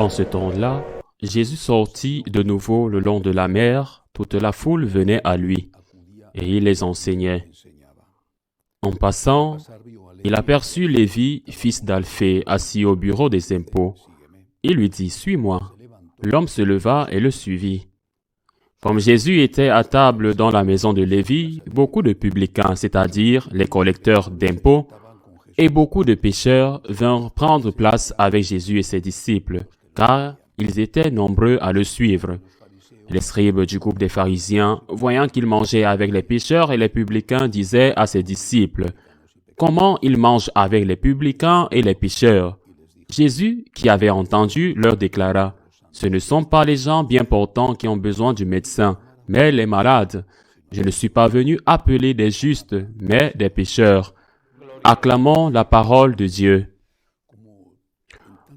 En ce temps-là, Jésus sortit de nouveau le long de la mer, toute la foule venait à lui, et il les enseignait. En passant, il aperçut Lévi, fils d'Alphée, assis au bureau des impôts. Il lui dit, « Suis-moi ». L'homme se leva et le suivit. Comme Jésus était à table dans la maison de Lévi, beaucoup de publicains, c'est-à-dire les collecteurs d'impôts, et beaucoup de pécheurs vinrent prendre place avec Jésus et ses disciples, car ils étaient nombreux à le suivre. Les scribes du groupe des pharisiens, voyant qu'il mangeait avec les pécheurs et les publicains, disaient à ses disciples, « Comment il mange avec les publicains et les pécheurs ?» Jésus, qui avait entendu, leur déclara, « Ce ne sont pas les gens bien portants qui ont besoin du médecin, mais les malades. Je ne suis pas venu appeler des justes, mais des pécheurs. » Acclamons la parole de Dieu.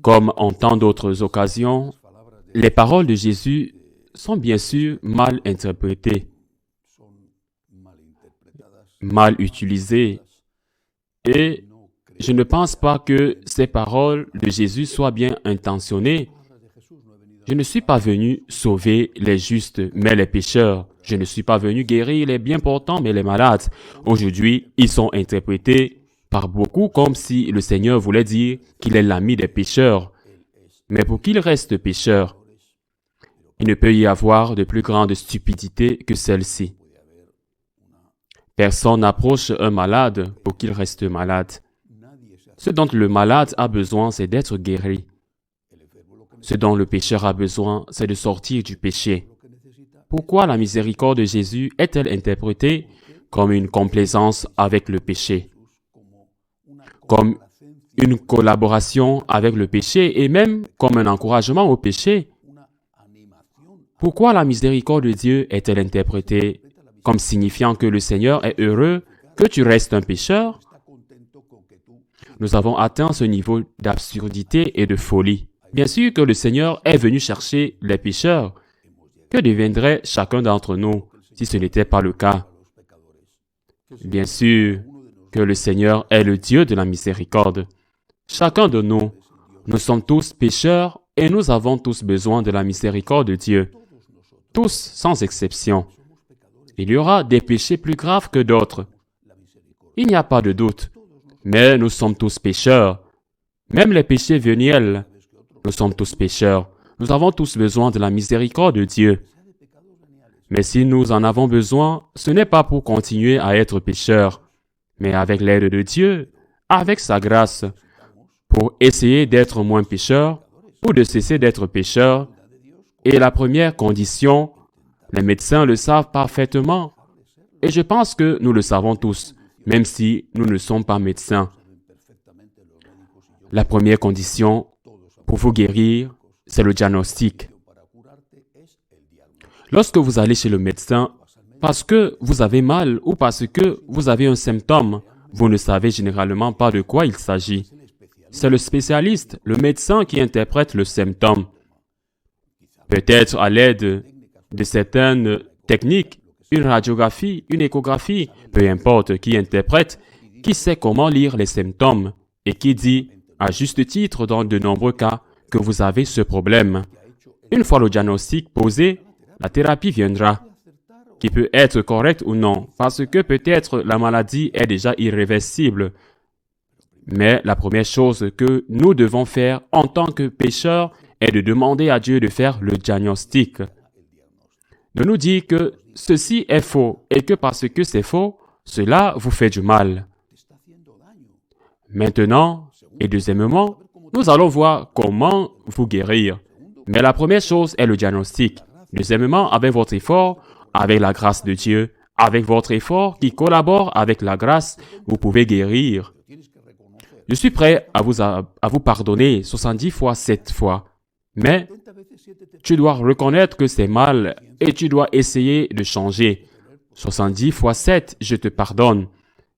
Comme en tant d'autres occasions, les paroles de Jésus sont bien sûr mal interprétées, mal utilisées, et je ne pense pas que ces paroles de Jésus soient bien intentionnées. Je ne suis pas venu sauver les justes, mais les pécheurs. Je ne suis pas venu guérir les bien portants, mais les malades. Aujourd'hui, ils sont interprétés par beaucoup comme si le Seigneur voulait dire qu'il est l'ami des pécheurs. Mais pour qu'il reste pécheur, il ne peut y avoir de plus grande stupidité que celle-ci. Personne n'approche un malade pour qu'il reste malade. Ce dont le malade a besoin, c'est d'être guéri. Ce dont le pécheur a besoin, c'est de sortir du péché. Pourquoi la miséricorde de Jésus est-elle interprétée comme une complaisance avec le péché, comme une collaboration avec le péché et même comme un encouragement au péché? Pourquoi la miséricorde de Dieu est-elle interprétée comme signifiant que le Seigneur est heureux que tu restes un pécheur? Nous avons atteint ce niveau d'absurdité et de folie. Bien sûr que le Seigneur est venu chercher les pécheurs. Que deviendrait chacun d'entre nous si ce n'était pas le cas? Bien sûr que le Seigneur est le Dieu de la miséricorde. Chacun de nous, nous sommes tous pécheurs et nous avons tous besoin de la miséricorde de Dieu. Tous, sans exception. Il y aura des péchés plus graves que d'autres. Il n'y a pas de doute. Mais nous sommes tous pécheurs. Même les péchés véniels, nous sommes tous pécheurs. Nous avons tous besoin de la miséricorde de Dieu. Mais si nous en avons besoin, ce n'est pas pour continuer à être pécheurs, mais avec l'aide de Dieu, avec sa grâce, pour essayer d'être moins pécheurs ou de cesser d'être pécheurs. Et la première condition, les médecins le savent parfaitement. Et je pense que nous le savons tous, même si nous ne sommes pas médecins. La première condition pour vous guérir, c'est le diagnostic. Lorsque vous allez chez le médecin, parce que vous avez mal ou parce que vous avez un symptôme, vous ne savez généralement pas de quoi il s'agit. C'est le spécialiste, le médecin qui interprète le symptôme. Peut-être à l'aide de certaines techniques, une radiographie, une échographie, peu importe qui interprète, qui sait comment lire les symptômes et qui dit, à juste titre dans de nombreux cas, que vous avez ce problème. Une fois le diagnostic posé, la thérapie viendra, qui peut être correcte ou non, parce que peut-être la maladie est déjà irréversible. Mais la première chose que nous devons faire en tant que pécheurs est de demander à Dieu de faire le diagnostic. De nous dire que ceci est faux et que parce que c'est faux, cela vous fait du mal. Maintenant, et deuxièmement, nous allons voir comment vous guérir. Mais la première chose est le diagnostic. Deuxièmement, avec votre effort, avec la grâce de Dieu, avec votre effort qui collabore avec la grâce, vous pouvez guérir. Je suis prêt à vous pardonner 70 fois 7 fois. Mais tu dois reconnaître que c'est mal et tu dois essayer de changer. 70 fois 7, je te pardonne.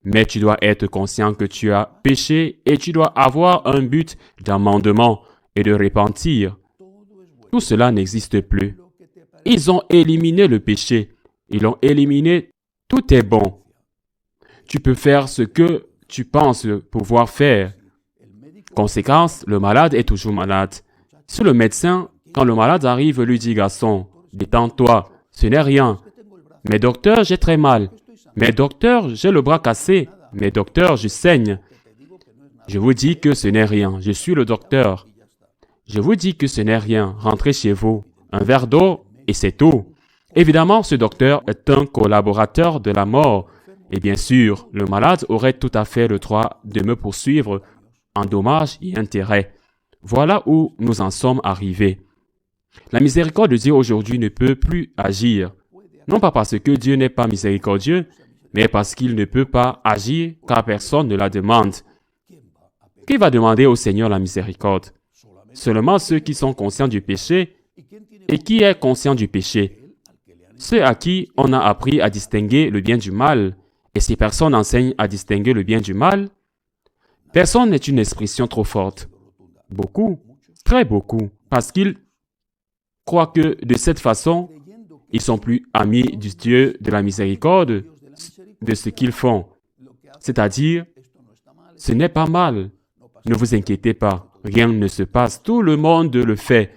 Mais tu dois être conscient que tu as péché et tu dois avoir un but d'amendement et de repentir. Tout cela n'existe plus. Ils ont éliminé le péché. Ils ont éliminé tout est bon. Tu peux faire ce que tu penses pouvoir faire. Conséquence, le malade est toujours malade. Si le médecin, quand le malade arrive, lui dit, garçon, détends-toi, ce n'est rien. Mais docteur, j'ai très mal. Mais docteur, j'ai le bras cassé. Mais docteur, je saigne. Je vous dis que ce n'est rien. Je suis le docteur. Je vous dis que ce n'est rien. Rentrez chez vous. Un verre d'eau et c'est tout. Évidemment, ce docteur est un collaborateur de la mort. Et bien sûr, le malade aurait tout à fait le droit de me poursuivre en dommages et intérêts. Voilà où nous en sommes arrivés. La miséricorde de Dieu aujourd'hui ne peut plus agir. Non pas parce que Dieu n'est pas miséricordieux, mais parce qu'il ne peut pas agir car personne ne la demande. Qui va demander au Seigneur la miséricorde? Seulement ceux qui sont conscients du péché. Et qui est conscient du péché? Ceux à qui on a appris à distinguer le bien du mal. Et ces personnes enseignent à distinguer le bien du mal. Personne n'est une expression trop forte. Beaucoup, très beaucoup, parce qu'ils croient que de cette façon, ils sont plus amis du Dieu de la miséricorde de ce qu'ils font. C'est-à-dire, ce n'est pas mal. Ne vous inquiétez pas, rien ne se passe, tout le monde le fait.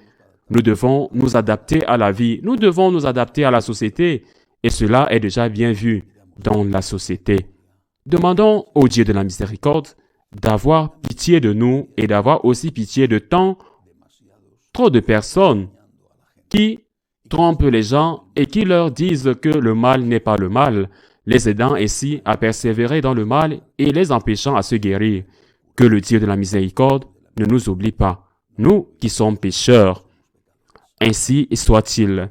Nous devons nous adapter à la vie, nous devons nous adapter à la société, et cela est déjà bien vu dans la société. Demandons au Dieu de la miséricorde d'avoir pitié de nous et d'avoir aussi pitié de trop de personnes qui trompent les gens et qui leur disent que le mal n'est pas le mal, les aidant ainsi à persévérer dans le mal et les empêchant à se guérir. Que le Dieu de la miséricorde ne nous oublie pas, nous qui sommes pécheurs. Ainsi soit-il.